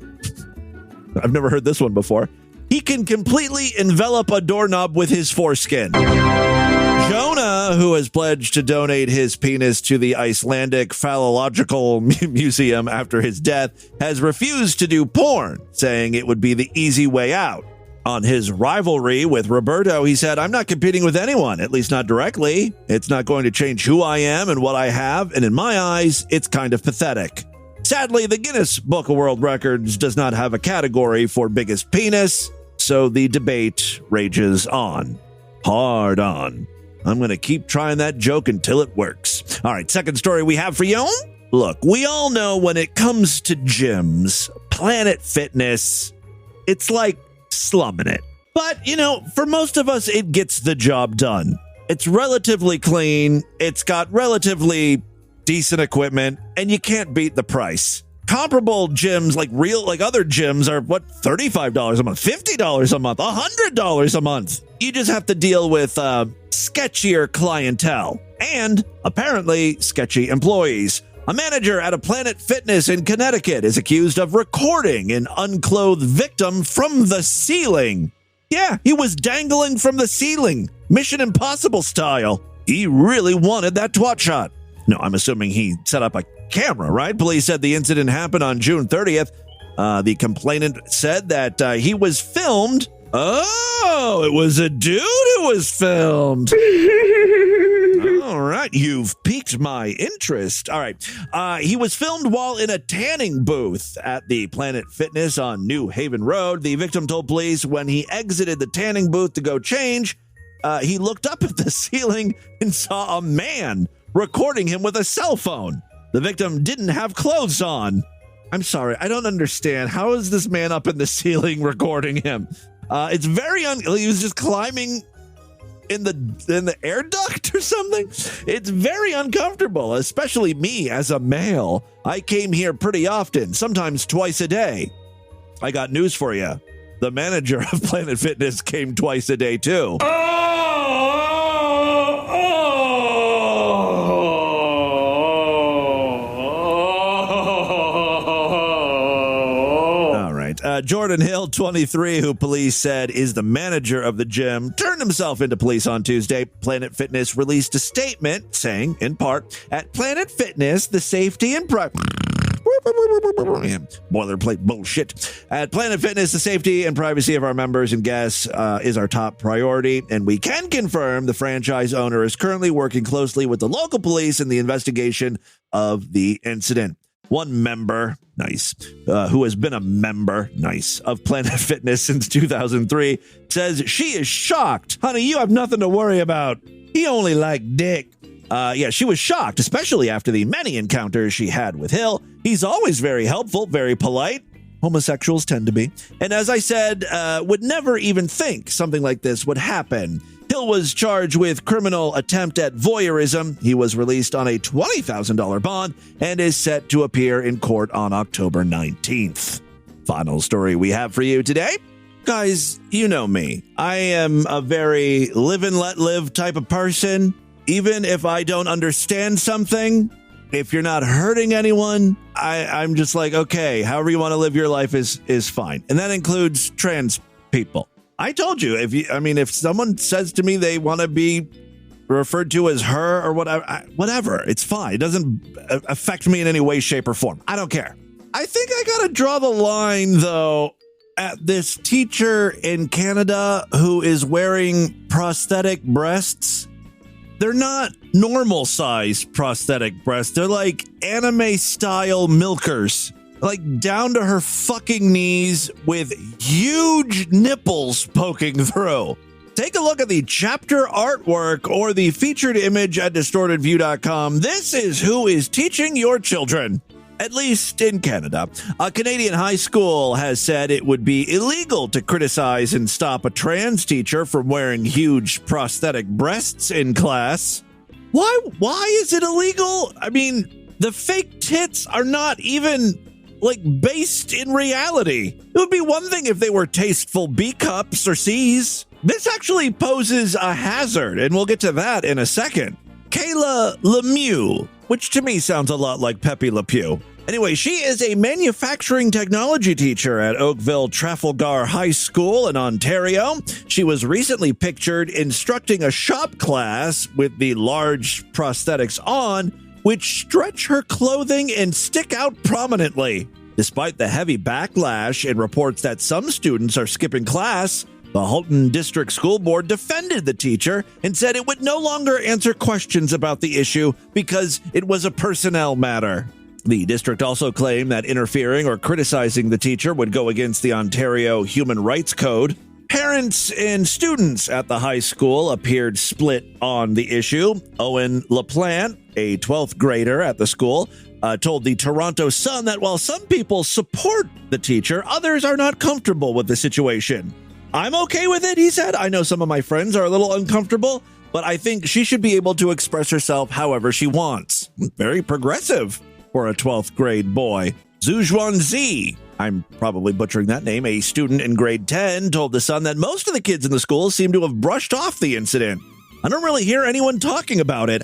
I've never heard this one before. He can completely envelop a doorknob with his foreskin. Jonah, who has pledged to donate his penis to the Icelandic Phallological Museum after his death, has refused to do porn, saying it would be the easy way out. On his rivalry with Roberto, he said, "I'm not competing with anyone, at least not directly. It's not going to change who I am and what I have, and in my eyes, it's kind of pathetic." Sadly, the Guinness Book of World Records does not have a category for biggest penis, so the debate rages on. Hard on. I'm going to keep trying that joke until it works. All right, second story we have for you. Look, we all know when it comes to gyms, Planet Fitness, it's like slumming it. But, you know, for most of us, it gets the job done. It's relatively clean. It's got relatively decent equipment, and you can't beat the price. Comparable gyms, like other gyms, are what, $35 a month, $50 a month, $100 a month. You just have to deal with sketchier clientele and apparently sketchy employees. A manager at a Planet Fitness in Connecticut is accused of recording an unclothed victim from the ceiling. Yeah, he was dangling from the ceiling, Mission Impossible style. He really wanted that twat shot. No, I'm assuming he set up a camera, right? Police said the incident happened on June 30th. The complainant said that he was filmed. Oh, it was a dude who was filmed. All right, you've piqued my interest. All right, he was filmed while in a tanning booth at the Planet Fitness on New Haven Road. The victim told police when he exited the tanning booth to go change, he looked up at the ceiling and saw a man recording him with a cell phone. The victim didn't have clothes on. I'm sorry, I don't understand. How is this man up in the ceiling recording him? It's very he was just climbing in the air duct or something. It's very uncomfortable, especially me as a male. I came here pretty often, sometimes twice a day. I got news for you. The manager of Planet Fitness came twice a day too. Jordan Hill, 23, who police said is the manager of the gym, turned himself into police on Tuesday. Planet Fitness released a statement saying, in part, at Planet Fitness, the safety and boilerplate bullshit. At Planet Fitness, the safety and privacy of our members and guests is our top priority, and we can confirm the franchise owner is currently working closely with the local police in the investigation of the incident. One member, nice, who has been a member, nice, of Planet Fitness since 2003, says she is shocked. Honey, you have nothing to worry about. He only liked dick. She was shocked, especially after the many encounters she had with Hill. He's always very helpful, very polite. Homosexuals tend to be. And as I said, would never even think something like this would happen. Hill was charged with criminal attempt at voyeurism. He was released on a $20,000 bond and is set to appear in court on October 19th. Final story we have for you today. Guys, you know me. I am a very live and let live type of person. Even if I don't understand something, if you're not hurting anyone, I'm just like, okay, however you want to live your life is fine. And that includes trans people. I told you, if someone says to me they want to be referred to as her or whatever, it's fine. It doesn't affect me in any way, shape, or form. I don't care. I think I got to draw the line, though, at this teacher in Canada who is wearing prosthetic breasts. They're not normal size prosthetic breasts. They're like anime style milkers. Like down to her fucking knees with huge nipples poking through. Take a look at the chapter artwork or the featured image at distortedview.com. This is who is teaching your children. at least in Canada. A Canadian high school has said it would be illegal to criticize and stop a trans teacher from wearing huge prosthetic breasts in class. Why is it illegal? I mean, the fake tits are not even based in reality. It would be one thing if they were tasteful B cups or C's. This actually poses a hazard, and we'll get to that in a second. Kayla Lemieux, which to me sounds a lot like Pepe Le Pew. Anyway, she is a manufacturing technology teacher at Oakville Trafalgar High School in Ontario. She was recently pictured instructing a shop class with the large prosthetics on, which stretch her clothing and stick out prominently. Despite the heavy backlash and reports that some students are skipping class, the Halton District School Board defended the teacher and said it would no longer answer questions about the issue because it was a personnel matter. The district also claimed that interfering or criticizing the teacher would go against the Ontario Human Rights Code. Parents and students at the high school appeared split on the issue. Owen LaPlante, a 12th grader at the school, told the Toronto Sun that while some people support the teacher, others are not comfortable with the situation. I'm okay with it, he said. I know some of my friends are a little uncomfortable, but I think she should be able to express herself however she wants. Very progressive for a 12th grade boy. Zhujuan Z, I'm probably butchering that name, a student in grade 10, told the Sun that most of the kids in the school seem to have brushed off the incident. I don't really hear anyone talking about it.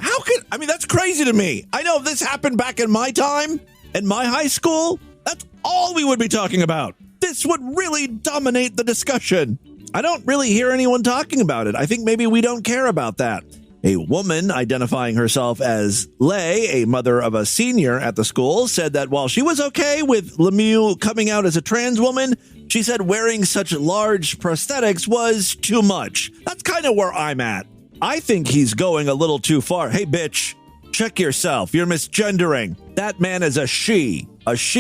That's crazy to me. I know if this happened back in my time, in my high school, that's all we would be talking about. This would really dominate the discussion. I don't really hear anyone talking about it. I think maybe we don't care about that. A woman identifying herself as Lay, a mother of a senior at the school, said that while she was okay with Lemieux coming out as a trans woman, she said wearing such large prosthetics was too much. That's kind of where I'm at. I think he's going a little too far. Hey, bitch, check yourself. You're misgendering. That man is a she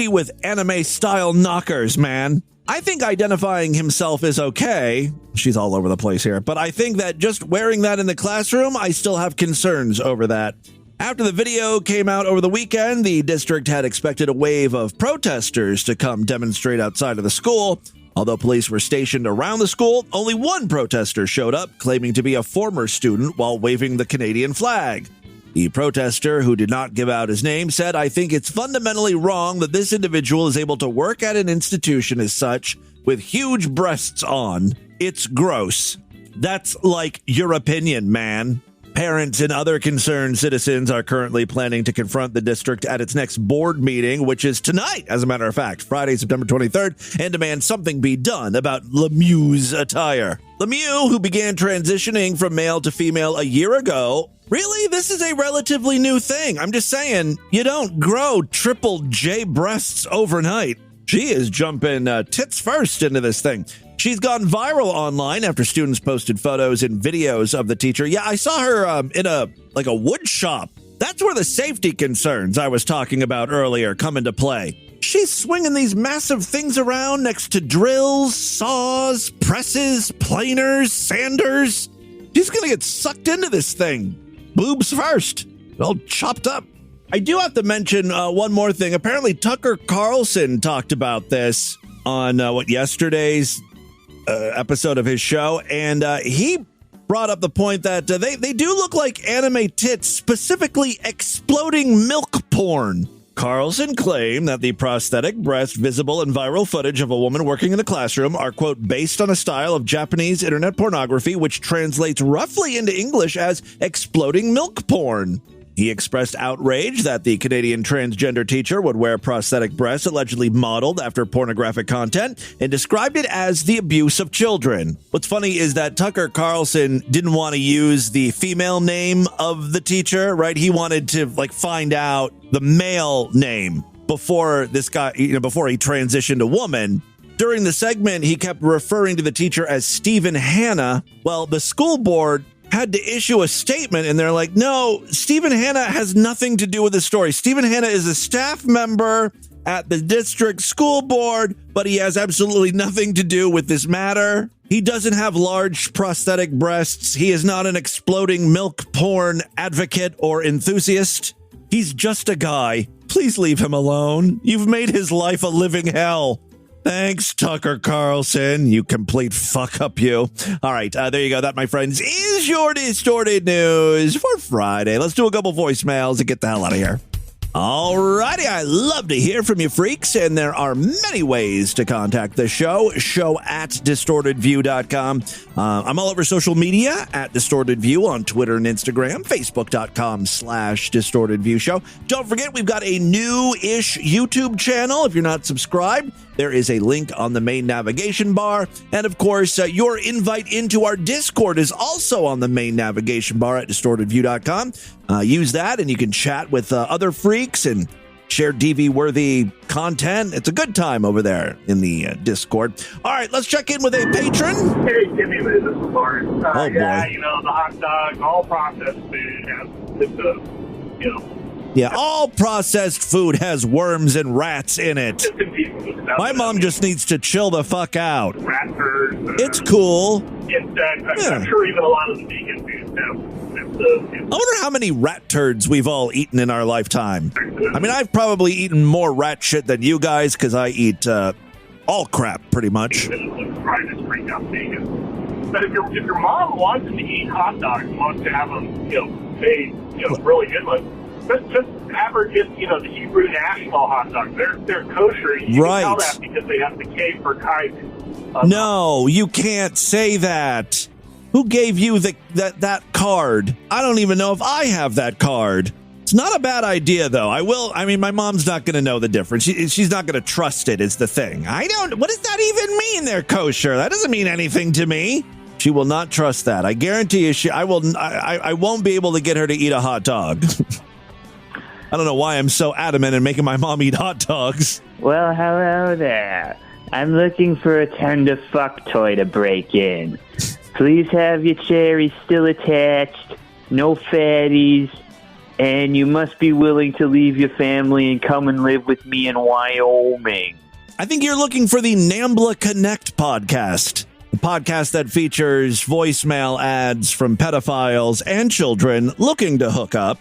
with anime-style knockers, man. I think identifying himself is okay. She's all over the place here. But I think that just wearing that in the classroom, I still have concerns over that. After the video came out over the weekend, the district had expected a wave of protesters to come demonstrate outside of the school. Although police were stationed around the school, only one protester showed up, claiming to be a former student while waving the Canadian flag. The protester, who did not give out his name, said, "I think it's fundamentally wrong that this individual is able to work at an institution as such with huge breasts on. It's gross." That's like your opinion, man. Parents and other concerned citizens are currently planning to confront the district at its next board meeting, which is tonight, as a matter of fact, Friday, September 23rd, and demand something be done about Lemieux's attire. Lemieux, who began transitioning from male to female a year ago, really, this is a relatively new thing. I'm just saying, you don't grow triple J breasts overnight. She is jumping tits first into this thing. She's gone viral online after students posted photos and videos of the teacher. Yeah, I saw her in a wood shop. That's where the safety concerns I was talking about earlier come into play. She's swinging these massive things around next to drills, saws, presses, planers, sanders. She's going to get sucked into this thing. Boobs first. All chopped up. I do have to mention one more thing. Apparently, Tucker Carlson talked about this on yesterday's episode of his show, and he brought up the point that they do look like anime tits, specifically exploding milk porn. Carlson claimed that the prosthetic breast visible in viral footage of a woman working in the classroom are, quote, based on a style of Japanese internet pornography, which translates roughly into English as exploding milk porn. He expressed outrage that the Canadian transgender teacher would wear prosthetic breasts allegedly modeled after pornographic content and described it as the abuse of children. What's funny is that Tucker Carlson didn't want to use the female name of the teacher, right? He wanted to find out the male name before this guy, before he transitioned to woman. During the segment, he kept referring to the teacher as Stephen Hanna. Well, the school board had to issue a statement, and they're like, no, Stephen Hanna has nothing to do with the story. Stephen Hanna is a staff member at the district school board, but he has absolutely nothing to do with this matter. He doesn't have large prosthetic breasts. He is not an exploding milk porn advocate or enthusiast. He's just a guy Please leave him alone. You've made his life a living hell. Thanks, Tucker Carlson, you complete fuck up, you. All right, there you go. That, my friends, is your Distorted News for Friday. Let's do a couple voicemails and get the hell out of here. All righty, I love to hear from you freaks, and there are many ways to contact the show at distortedview.com. I'm all over social media at Distorted View on Twitter and Instagram, facebook.com/distortedviewshow. Don't forget, we've got a new-ish YouTube channel. If you're not subscribed, there is a link on the main navigation bar. And of course, your invite into our Discord is also on the main navigation bar at distortedview.com. Use that and you can chat with other freaks and share DV-worthy content. It's a good time over there in the Discord. All right, let's check in with a patron. Hey, Jimmy, this is Lawrence. Oh, boy. Yeah, the hot dog, all processed food has, Yeah, all processed food has worms and rats in it. My mom just needs to chill the fuck out. Rat turds. It's cool. I'm sure even a lot of the vegan foods have. I wonder how many rat turds we've all eaten in our lifetime. I mean, I've probably eaten more rat shit than you guys because I eat all crap pretty much. But if your mom wants to eat hot dogs, wants to have them, made, really good ones, just have her get, the Hebrew National hot dogs. They're kosher. You can tell that because they have the K for kite. No, you can't say that. Who gave you that card? I don't even know if I have that card. It's not a bad idea, though. My mom's not going to know the difference. She's not going to trust it, is the thing. What does that even mean, they're kosher? That doesn't mean anything to me. She will not trust that. I guarantee you, I won't be able to get her to eat a hot dog. I don't know why I'm so adamant in making my mom eat hot dogs. Well, hello there. I'm looking for a tender fuck toy to break in. Please have your cherries still attached, no fatties, and you must be willing to leave your family and come and live with me in Wyoming. I think you're looking for the NAMBLA Connect podcast, the podcast that features voicemail ads from pedophiles and children looking to hook up.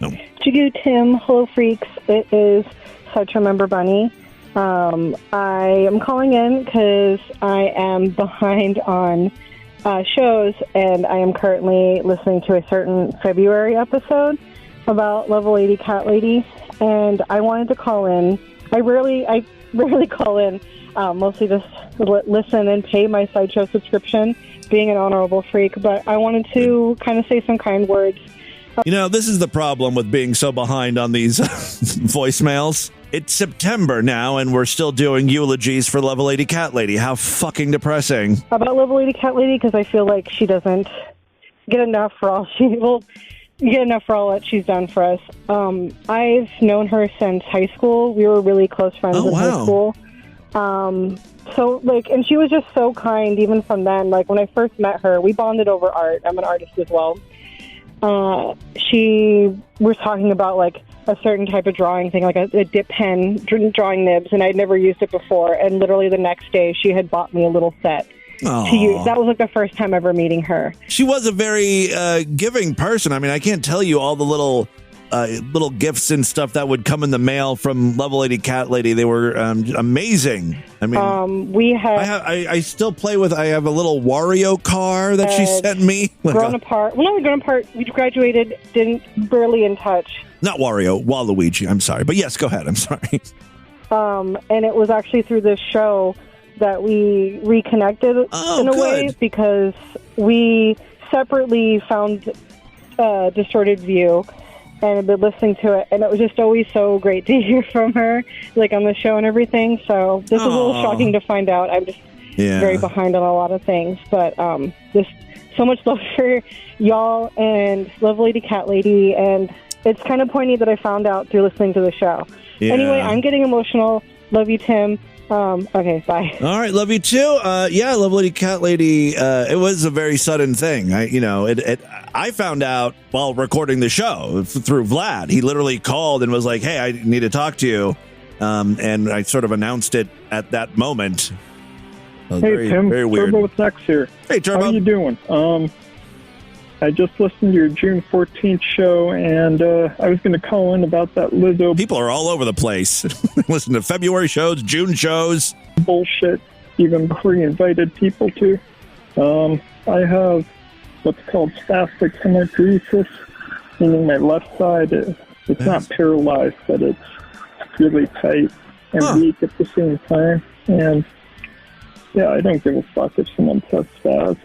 Jigoo Tim, hello freaks. It is Such Remember Bunny. I am calling in because I am behind on shows, and I am currently listening to a certain February episode about Level 80 Cat Lady, and I wanted to call in. I rarely call in, mostly just listen and pay my Sideshow subscription, being an honorable freak, but I wanted to kind of say some kind words. This is the problem with being so behind on these voicemails. It's September now, and we're still doing eulogies for Level 80 Cat Lady. How fucking depressing. About Level 80 Cat Lady, because I feel like she doesn't get enough for all that she's done for us. I've known her since high school. We were really close friends in high school. And she was just so kind even from then. Like, when I first met her, we bonded over art. I'm an artist as well. She was talking about, like, a certain type of drawing thing, like a dip pen drawing nibs, and I'd never used it before. And literally the next day, she had bought me a little set to use. That was like the first time ever meeting her. She was a very giving person. I mean, I can't tell you all the little gifts and stuff that would come in the mail from Level 80 Cat Lady. They were amazing. I mean, I still play with. I have a little Wario car that she sent me. Grown apart. Well, not grown apart. We graduated, barely in touch. Not Wario, Waluigi. I'm sorry, but yes, go ahead. I'm sorry. And it was actually through this show that we reconnected in a way, because we separately found Distorted View and have been listening to it, and it was just always so great to hear from her, like on the show and everything. So this is a little shocking to find out. I'm just very behind on a lot of things, but just so much love for y'all and Level 80 Cat Lady, and it's kind of pointy that I found out through listening to the show. Yeah. Anyway, I'm getting emotional. Love you, Tim. Okay, bye. All right, love you too. Level 80 Cat Lady. It was a very sudden thing. I found out while recording the show through Vlad. He literally called and was like, "Hey, I need to talk to you," and I sort of announced it at that moment. Hey, Tim. Very weird. Turbo with Nex here. Hey, Turbo. How you doing? I just listened to your June 14th show, and I was going to call in about that Lizzo. People are all over the place. Listen to February shows, June shows. Bullshit, even before you invited people to. I have what's called spastic hemiparesis, meaning my left side, it's not paralyzed, but it's really tight and weak at the same time. And, yeah, I don't give a fuck if someone says spaz.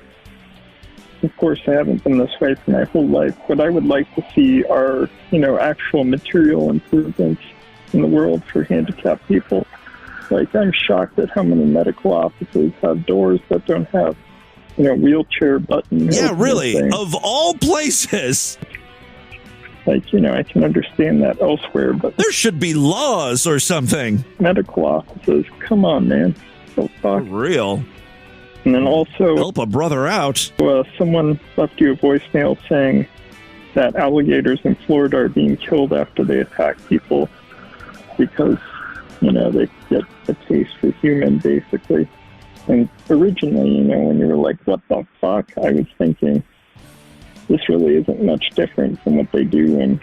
Of course, I haven't been this way for my whole life. What I would like to see are, actual material improvements in the world for handicapped people. Like, I'm shocked at how many medical offices have doors that don't have, wheelchair buttons. Yeah, really? Of all places. Like, I can understand that elsewhere, but... There should be laws or something. Medical offices, come on, man. So fuck. For real. And then also... Help a brother out. Someone left you a voicemail saying that alligators in Florida are being killed after they attack people because, they get a taste for human, basically. And originally, when you were like, what the fuck, I was thinking, this really isn't much different from what they do in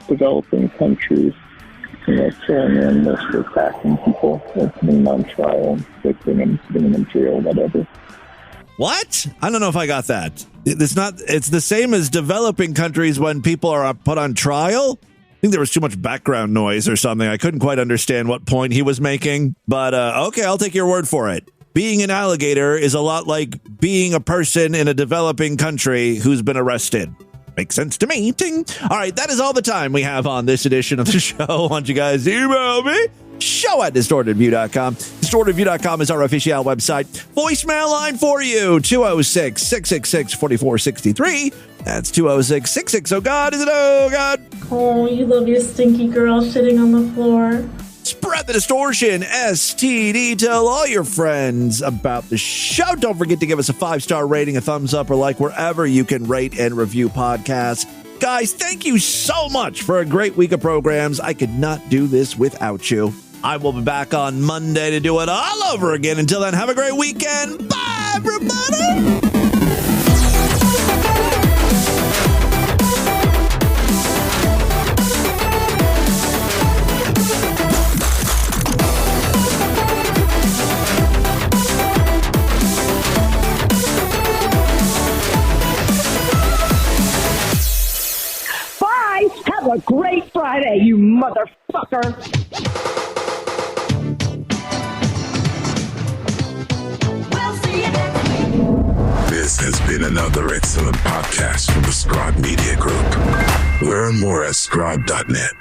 developing countries. Killing animals for attacking people, or putting them on trial, and putting them in jail, whatever. What? I don't know if I got that. It's the same as developing countries when people are put on trial. I think there was too much background noise or something. I couldn't quite understand what point he was making, but okay, I'll take your word for it. Being an alligator is a lot like being a person in a developing country who's been arrested. Makes sense to me. Ting. All right, that is all the time we have on this edition of the show. Why don't you guys email me? show@distortedview.com. Distortedview.com is our official website. Voicemail line for you, 206-666-4463. That's 206-660-GOD. Is it oh God? Oh, you love your stinky girl shitting on the floor. Spread the distortion, STD. Tell all your friends about the show. Don't forget to give us a 5-star rating, a thumbs up, or like wherever you can rate and review podcasts. Guys, thank you so much for a great week of programs. I could not do this without you. I will be back on Monday to do it all over again. Until then, have a great weekend. Bye, everybody. Bye. Have a great Friday, you motherfucker. This has been another excellent podcast from the Scribe Media Group. Learn more at scribe.net.